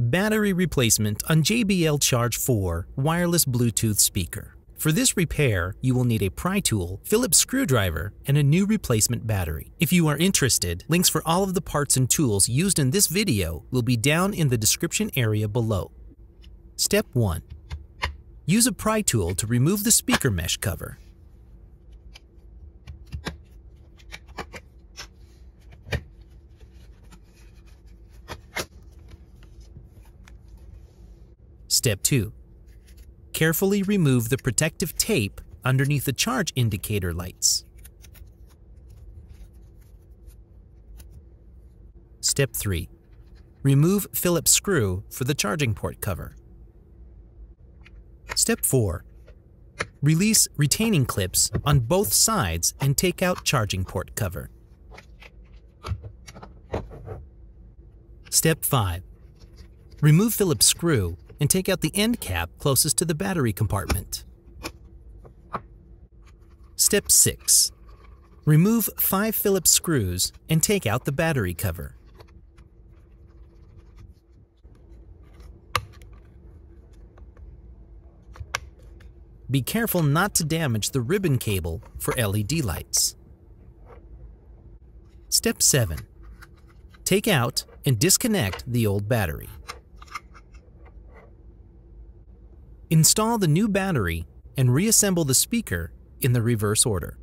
Battery replacement on JBL Charge 4 wireless Bluetooth speaker. For this repair, you will need a pry tool, Phillips screwdriver, and a new replacement battery. If you are interested, links for all of the parts and tools used in this video will be down in the description area below. Step 1. Use a pry tool to remove the speaker mesh cover. Step 2. Carefully remove the protective tape underneath the charge indicator lights. Step 3. Remove Phillips screw for the charging port cover. Step 4. Release retaining clips on both sides and take out charging port cover. Step 5. Remove Phillips screw and take out the end cap closest to the battery compartment. Step 6. Remove 5 Phillips screws and take out the battery cover. Be careful not to damage the ribbon cable for LED lights. Step 7. Take out and disconnect the old battery. Install the new battery and reassemble the speaker in the reverse order.